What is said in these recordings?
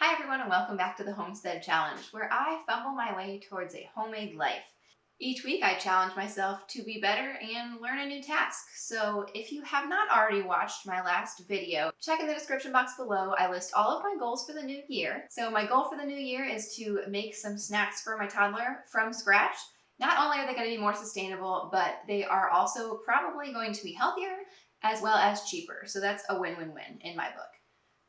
Hi everyone and welcome back to the Homestead Challenge, where I fumble my way towards a homemade life. Each week I challenge myself to be better and learn a new task. So if you have not already watched my last video, check in the description box below. I list all of my goals for the new year. So my goal for the new year is to make some snacks for my toddler from scratch. Not only are they going to be more sustainable, but they are also probably going to be healthier as well as cheaper. So that's a win-win-win in my book.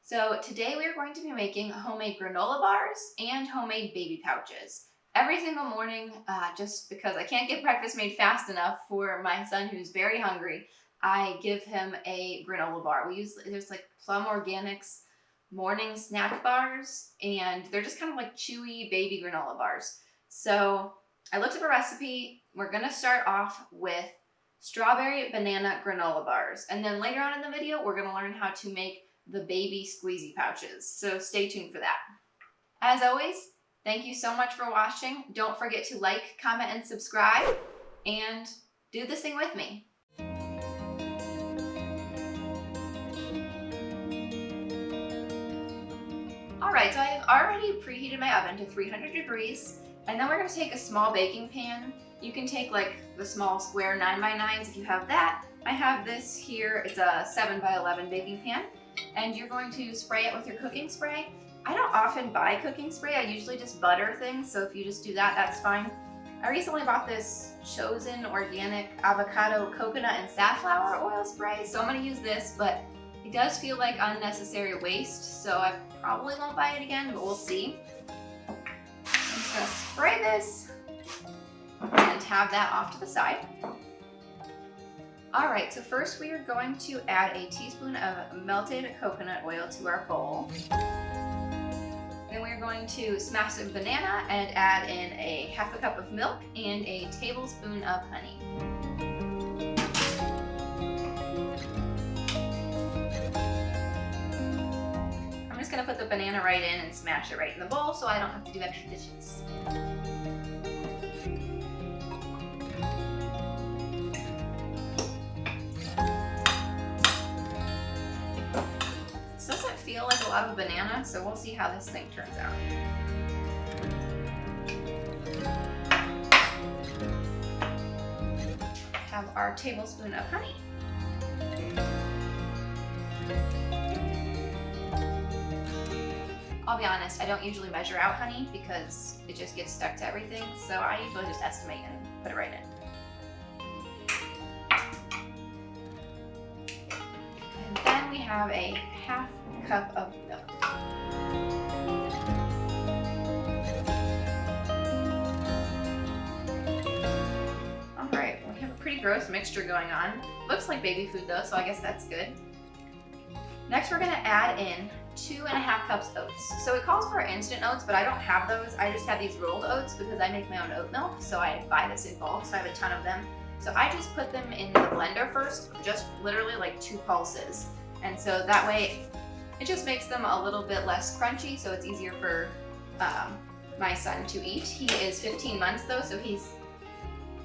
So today we are going to be making homemade granola bars and homemade baby pouches. Every single morning, just because I can't get breakfast made fast enough for my son who's very hungry, I give him a granola bar. There's like Plum Organics morning snack bars, and they're just kind of like chewy baby granola bars. So I looked up a recipe. We're gonna start off with strawberry banana granola bars, and then later on in the video, we're gonna learn how to make the baby squeezy pouches. So stay tuned for that. As always, thank you so much for watching. Don't forget to like, comment, and subscribe, and do this thing with me. Alright, so I have already preheated my oven to 300 degrees, and then we're going to take a small baking pan. You can take like the small square 9x9s if you have that. I have this here, it's a 7x11 baking pan. And you're going to spray it with your cooking spray. I don't often buy cooking spray, I usually just butter things, so if you just do that, that's fine. I recently bought this Chosen Organic Avocado Coconut and Safflower Oil Spray, so I'm going to use this, but it does feel like unnecessary waste, so I probably won't buy it again, but we'll see. I'm just going to spray this and have that off to the side. Alright, so first we are going to add a teaspoon of melted coconut oil to our bowl. Then we are going to smash some banana and add in a half a cup of milk and a tablespoon of honey. I'm just going to put the banana right in and smash it right in the bowl so I don't have to do extra dishes. Feel like a lot of banana, so we'll see how this thing turns out. Have our tablespoon of honey. I'll be honest, I don't usually measure out honey because it just gets stuck to everything, so I usually just estimate and put it right in. And then we have a half cup of milk. Alright, we have a pretty gross mixture going on. Looks like baby food though, so I guess that's good. Next we're going to add in 2.5 cups oats. So it calls for instant oats, but I don't have those. I just have these rolled oats because I make my own oat milk, so I buy this in bulk, so I have a ton of them. So I just put them in the blender first, just literally like 2 pulses. And so that way it just makes them a little bit less crunchy, so it's easier for my son to eat. He is 15 months though, so he's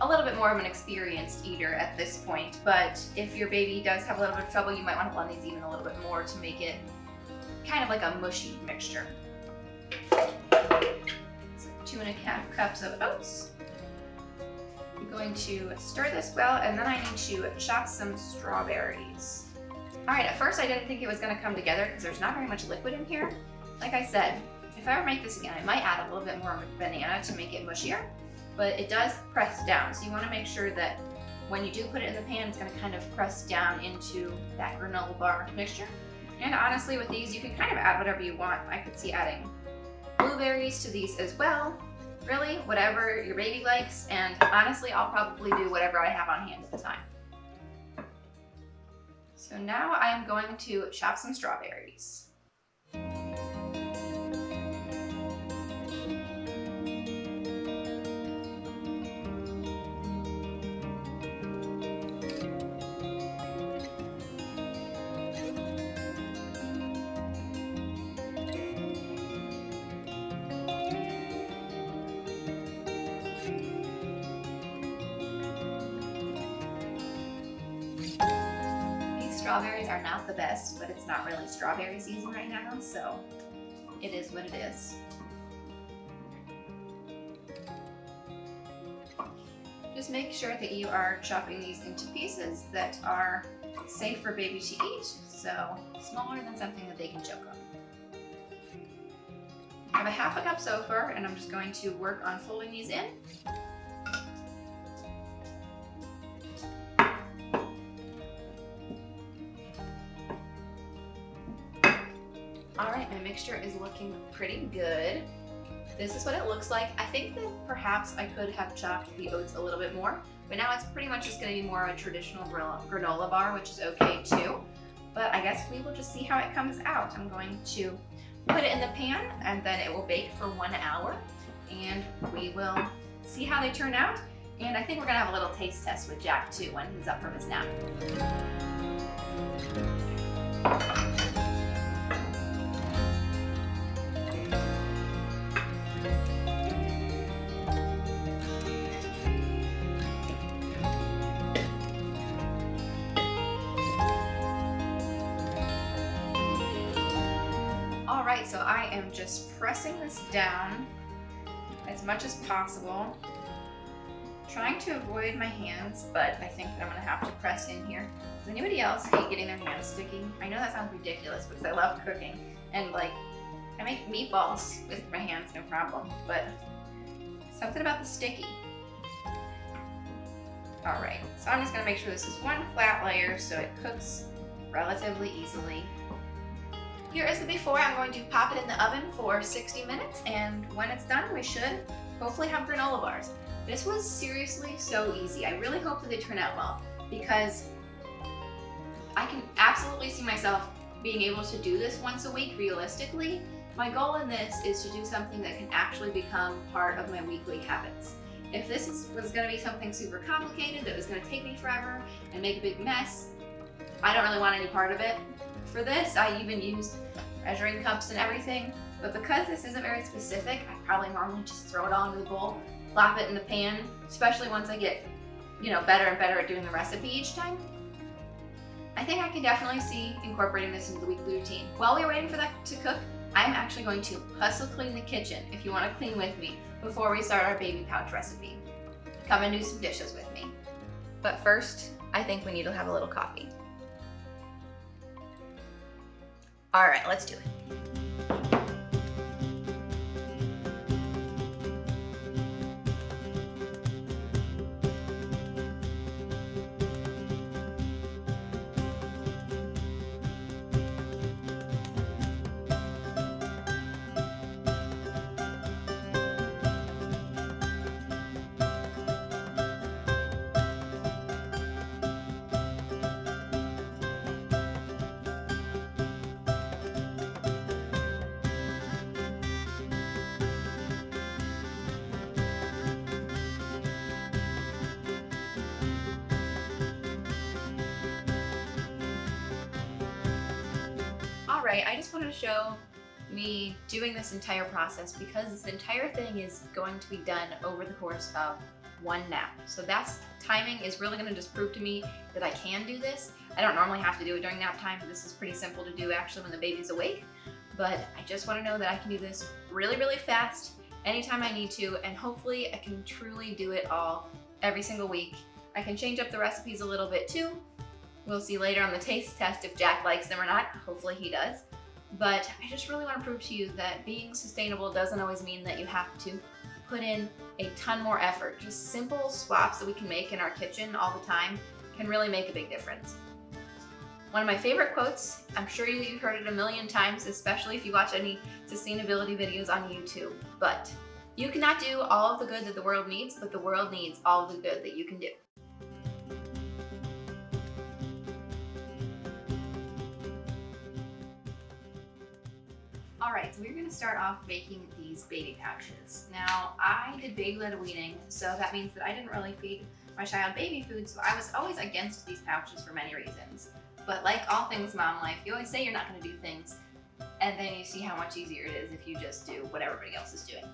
a little bit more of an experienced eater at this point. But if your baby does have a little bit of trouble, you might want to blend these even a little bit more to make it kind of like a mushy mixture. So 2.5 cups of oats. I'm going to stir this well, and then I need to chop some strawberries. Alright, at first I didn't think it was going to come together because there's not very much liquid in here. Like I said, if I ever make this again, I might add a little bit more banana to make it mushier, but it does press down, so you want to make sure that when you do put it in the pan, it's going to kind of press down into that granola bar mixture. And honestly, with these, you can kind of add whatever you want. I could see adding blueberries to these as well. Really, whatever your baby likes, and honestly, I'll probably do whatever I have on hand at the time. So now I'm going to chop some strawberries. Strawberries are not the best, but it's not really strawberry season right now, so it is what it is. Just make sure that you are chopping these into pieces that are safe for baby to eat, so smaller than something that they can choke on. I have a half a cup so far, and I'm just going to work on folding these in. All right, my mixture is looking pretty good. This is what it looks like. I think that perhaps I could have chopped the oats a little bit more, but now it's pretty much just gonna be more of a traditional granola bar, which is okay too. But I guess we will just see how it comes out. I'm going to put it in the pan and then it will bake for 1 hour and we will see how they turn out. And I think we're gonna have a little taste test with Jack too when he's up from his nap. Alright, so I am just pressing this down as much as possible. Trying to avoid my hands, but I think that I'm gonna have to press in here. Does anybody else hate getting their hands sticky? I know that sounds ridiculous because I love cooking and like I make meatballs with my hands, no problem, but something about the sticky. Alright, so I'm just gonna make sure this is one flat layer so it cooks relatively easily. Here is the before. I'm going to pop it in the oven for 60 minutes, and when it's done, we should hopefully have granola bars. This was seriously so easy. I really hope that they turn out well, because I can absolutely see myself being able to do this once a week realistically. My goal in this is to do something that can actually become part of my weekly habits. If this was going to be something super complicated that was going to take me forever and make a big mess, I don't really want any part of it. For this, I even used measuring cups and everything, but because this isn't very specific, I probably normally just throw it all into the bowl, plop it in the pan, especially once I get, better and better at doing the recipe each time. I think I can definitely see incorporating this into the weekly routine. While we're waiting for that to cook, I'm actually going to hustle clean the kitchen, if you want to clean with me, before we start our baby pouch recipe. Come and do some dishes with me. But first, I think we need to have a little coffee. All right, let's do it. Alright, I just wanted to show me doing this entire process because this entire thing is going to be done over the course of one nap. So timing is really going to just prove to me that I can do this. I don't normally have to do it during nap time. This is pretty simple to do actually when the baby's awake. But I just want to know that I can do this really, really fast anytime I need to, and hopefully I can truly do it all every single week. I can change up the recipes a little bit too. We'll see later on the taste test if Jack likes them or not. Hopefully he does. But I just really want to prove to you that being sustainable doesn't always mean that you have to put in a ton more effort. Just simple swaps that we can make in our kitchen all the time can really make a big difference. One of my favorite quotes, I'm sure you've heard it a million times, especially if you watch any sustainability videos on YouTube, but you cannot do all of the good that the world needs, but the world needs all of the good that you can do. Alright, so we're going to start off making these baby pouches. Now, I did baby-led weaning, so that means that I didn't really feed my child baby food, so I was always against these pouches for many reasons. But like all things mom life, you always say you're not going to do things, and then you see how much easier it is if you just do what everybody else is doing.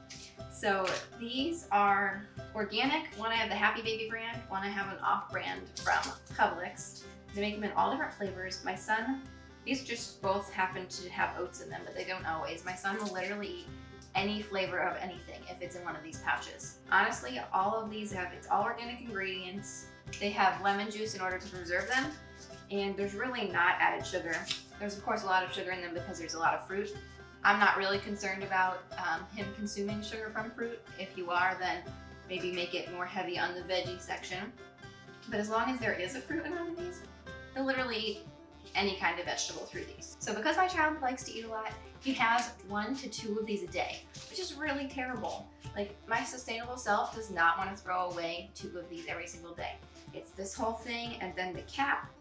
So these are organic. One I have the Happy Baby brand, one I have an off brand from Publix. They make them in all different flavors. My son These just both happen to have oats in them, but they don't always. My son will literally eat any flavor of anything if it's in one of these pouches. Honestly, all of these it's all organic ingredients. They have lemon juice in order to preserve them, and there's really not added sugar. There's of course a lot of sugar in them because there's a lot of fruit. I'm not really concerned about him consuming sugar from fruit. If you are, then maybe make it more heavy on the veggie section. But as long as there is a fruit in one of these, he'll literally eat any kind of vegetable through these. So because my child likes to eat a lot, he has 1 to 2 of these a day, which is really terrible. Like, my sustainable self does not want to throw away 2 of these every single day. It's this whole thing and then the cap.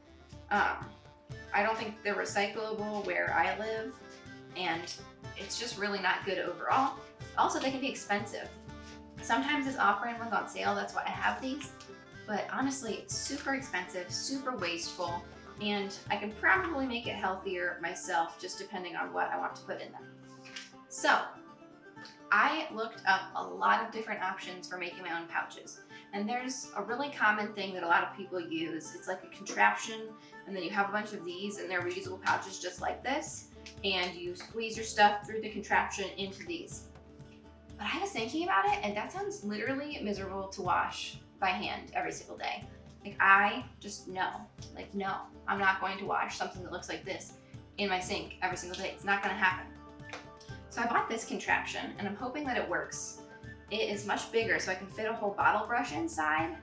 I don't think they're recyclable where I live, and it's just really not good overall. Also, they can be expensive. Sometimes this off-brand one's on sale, that's why I have these. But honestly, it's super expensive, super wasteful, and I can probably make it healthier myself just depending on what I want to put in them. So, I looked up a lot of different options for making my own pouches. And there's a really common thing that a lot of people use. It's like a contraption, and then you have a bunch of these, and they're reusable pouches just like this, and you squeeze your stuff through the contraption into these. But I was thinking about it, and that sounds literally miserable to wash by hand every single day. Like, I just no, I'm not going to wash something that looks like this in my sink every single day. It's not gonna happen. So I bought this contraption, and I'm hoping that it works. It is much bigger, so I can fit a whole bottle brush inside.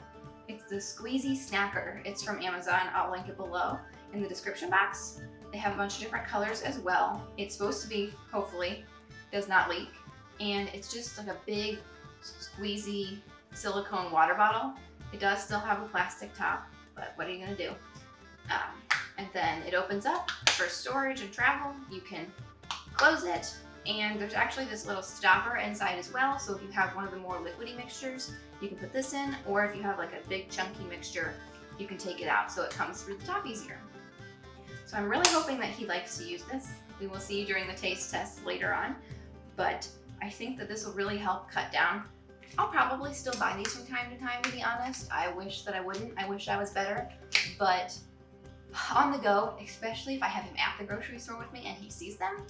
It's the Squeezy Snacker. It's from Amazon. I'll link it below in the description box. They have a bunch of different colors as well. It's supposed to be, hopefully, does not leak. And it's just like a big, squeezy silicone water bottle. It does still have a plastic top, but what are you gonna do? And then it opens up for storage and travel. You can close it, and there's actually this little stopper inside as well, so if you have one of the more liquidy mixtures, you can put this in, or if you have like a big chunky mixture, you can take it out so it comes through the top easier. So I'm really hoping that he likes to use this. We will see during the taste test later on, but I think that this will really help cut down. I'll probably still buy these from time to time, to be honest. I wish that I wouldn't. I wish I was better, but on the go, especially if I have him at the grocery store with me and he sees them,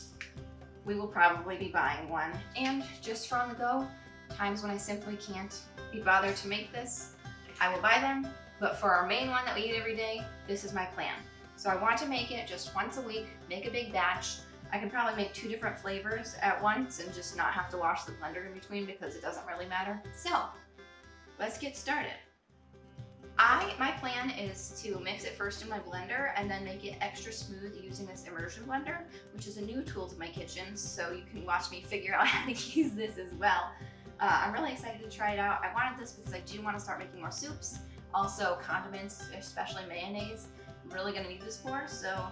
we will probably be buying one. And just for on the go, times when I simply can't be bothered to make this, I will buy them. But for our main one that we eat every day, this is my plan. So I want to make it just once a week, make a big batch. I can probably make 2 different flavors at once and just not have to wash the blender in between because it doesn't really matter. So, let's get started. My plan is to mix it first in my blender and then make it extra smooth using this immersion blender, which is a new tool to my kitchen, so you can watch me figure out how to use this as well. I'm really excited to try it out. I wanted this because I do want to start making more soups, also condiments, especially mayonnaise. I'm really going to need this for, so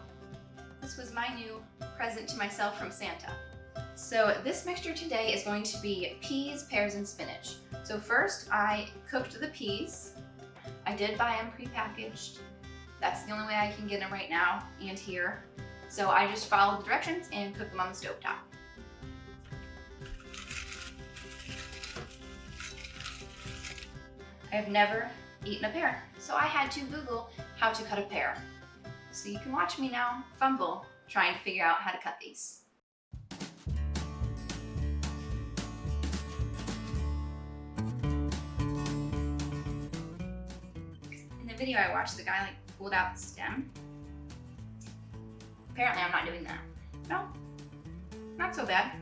this was my new present to myself from Santa. So this mixture today is going to be peas, pears, and spinach. So first I cooked the peas. I did buy them prepackaged. That's the only way I can get them right now and here. So I just followed the directions and cooked them on the stovetop. I have never eaten a pear, so I had to Google how to cut a pear. So you can watch me now fumble trying to figure out how to cut these. In the video I watched, the guy pulled out the stem. Apparently I'm not doing that. No, not so bad.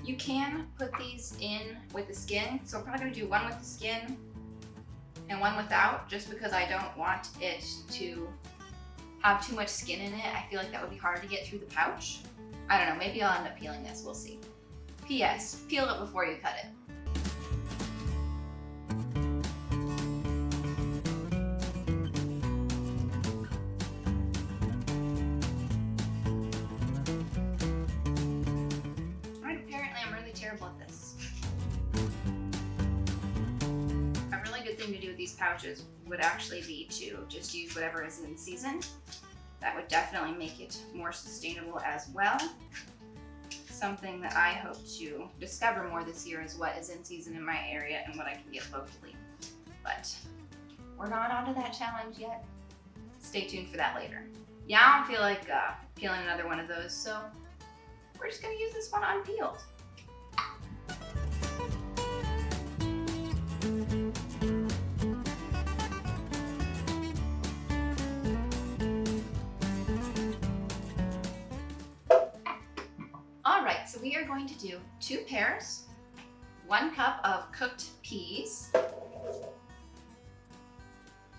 You can put these in with the skin, so I'm probably gonna do one with the skin and one without, just because I don't want it to have too much skin in it. I feel like that would be hard to get through the pouch. I don't know, maybe I'll end up peeling this, we'll see. P.S. Peel it before you cut it. Alright, apparently I'm really terrible at this. A really good thing to do with these pouches would actually be to just use whatever is in season. That would definitely make it more sustainable as well. Something that I hope to discover more this year is what is in season in my area and what I can get locally. But we're not onto that challenge yet. Stay tuned for that later. Yeah, I don't feel like peeling another one of those, so we're just gonna use this one unpeeled. All right, so we are going to do 2 pears, 1 cup of cooked peas.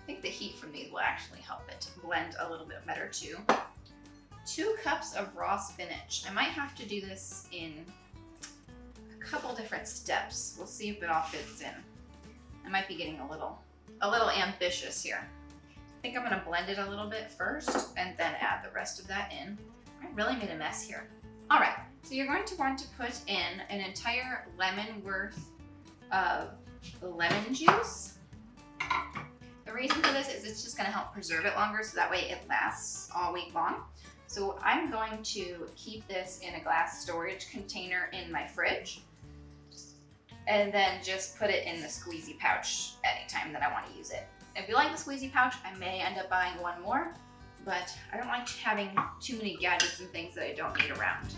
I think the heat from these will actually help it blend a little bit better too. 2 cups of raw spinach. I might have to do this in a couple different steps. We'll see if it all fits in. I might be getting a little ambitious here. I think I'm gonna blend it a little bit first and then add the rest of that in. I really made a mess here. All right, so you're going to want to put in an entire lemon worth of lemon juice. The reason for this is it's just gonna help preserve it longer so that way it lasts all week long. So I'm going to keep this in a glass storage container in my fridge and then just put it in the squeezy pouch anytime that I want to use it. If you like the squeezy pouch, I may end up buying one more, but I don't like having too many gadgets and things that I don't need around.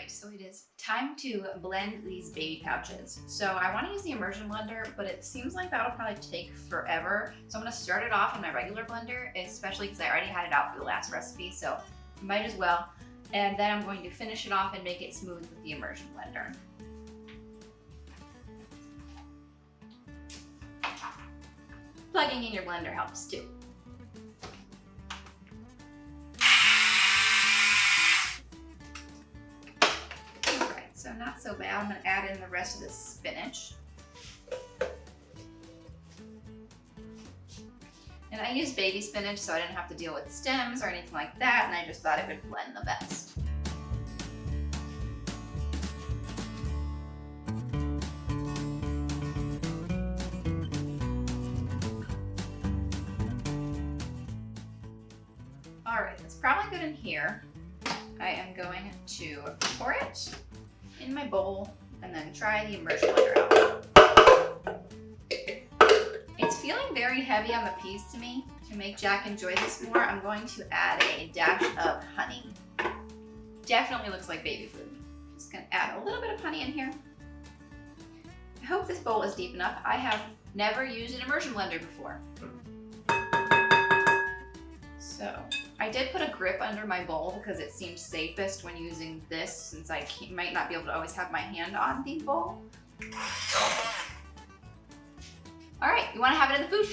So it is time to blend these baby pouches. So I want to use the immersion blender, but it seems like that'll probably take forever. So I'm going to start it off in my regular blender, especially because I already had it out for the last recipe, so might as well. And then I'm going to finish it off and make it smooth with the immersion blender. Plugging in your blender helps too. So not so bad. I'm going to add in the rest of the spinach. And I used baby spinach so I didn't have to deal with stems or anything like that, and I just thought it would blend the best. All right, it's probably good in here. I am going to pour it in my bowl and then try the immersion blender out. It's feeling very heavy on the peas to me. To make Jack enjoy this more, I'm going to add a dash of honey. Definitely looks like baby food. Just gonna add a little bit of honey in here. I hope this bowl is deep enough. I have never used an immersion blender before. So I did put a grip under my bowl because it seemed safest when using this, since I might not be able to always have my hand on the bowl. All right, you want to have it in the food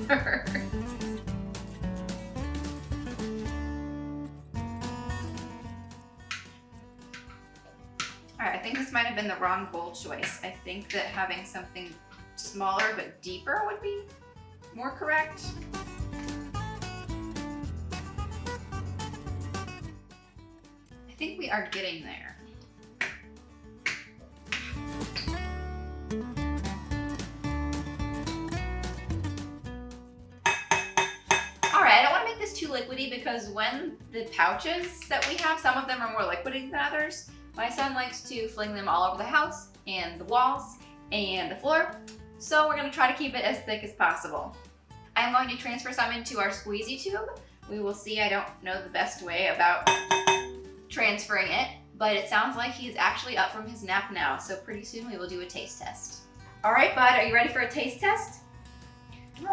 first. All right, I think this might have been the wrong bowl choice. I think that having something smaller but deeper would be more correct. I think we are getting there. All right, I don't want to make this too liquidy because when the pouches that we have, some of them are more liquidy than others. My son likes to fling them all over the house and the walls and the floor. So we're gonna try to keep it as thick as possible. I'm going to transfer some into our squeezy tube. We will see. I don't know the best way about transferring it, but it sounds like he's actually up from his nap now, so pretty soon we will do a taste test. All right, bud, are you ready for a taste test?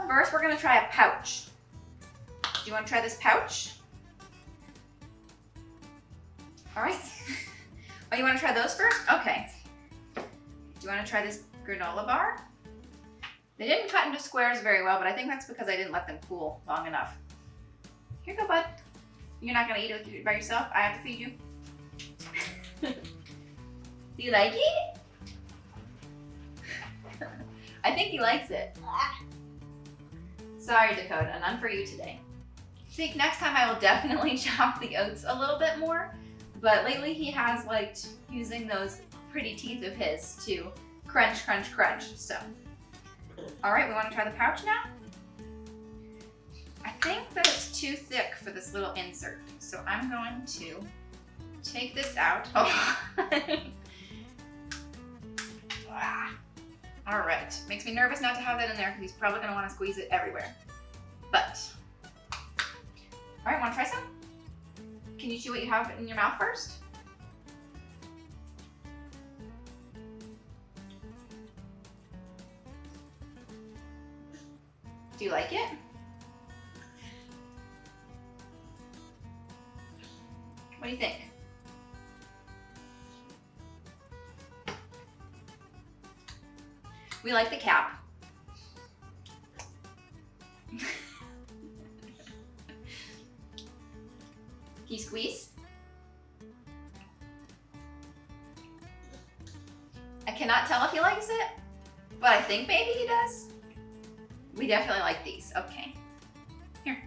First, we're gonna try a pouch. Do you wanna try this pouch? All right. Oh, you wanna try those first? Okay. Do you wanna try this granola bar? They didn't cut into squares very well, but I think that's because I didn't let them cool long enough. Here you go, bud. You're not gonna eat it by yourself. I have to feed you. Do you like it? I think he likes it. Sorry, Dakota, none for you today. I think next time I will definitely chop the oats a little bit more, but lately he has liked using those pretty teeth of his to crunch, crunch, crunch, so. All right, we wanna try the pouch now? I think that it's too thick for this little insert, so I'm going to take this out. Oh, All right, makes me nervous not to have that in there because he's probably gonna wanna squeeze it everywhere. But, all right, wanna try some? Can you chew what you have in your mouth first? Do you like it? What do you think? We like the cap. Can you squeeze? I cannot tell if he likes it, but I think maybe he does. We definitely like these. Okay. Here.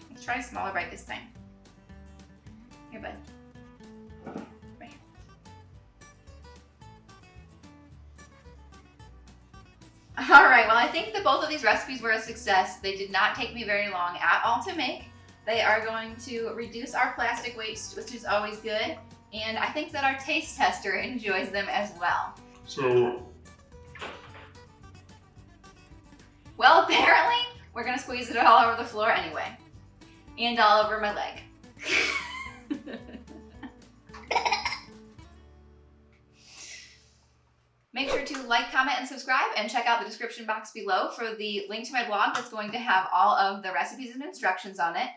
Let's try a smaller bite this time. Here, bud. Right here. All right, well, I think that both of these recipes were a success. They did not take me very long at all to make. They are going to reduce our plastic waste, which is always good. And I think that our taste tester enjoys them as well. So, well, apparently, we're gonna squeeze it all over the floor anyway. And all over my leg. Make sure to like, comment, and subscribe, and check out the description box below for the link to my blog that's going to have all of the recipes and instructions on it.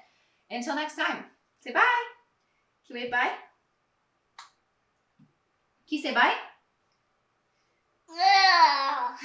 Until next time, say bye. Can you wave bye? Can you say bye? Yeah.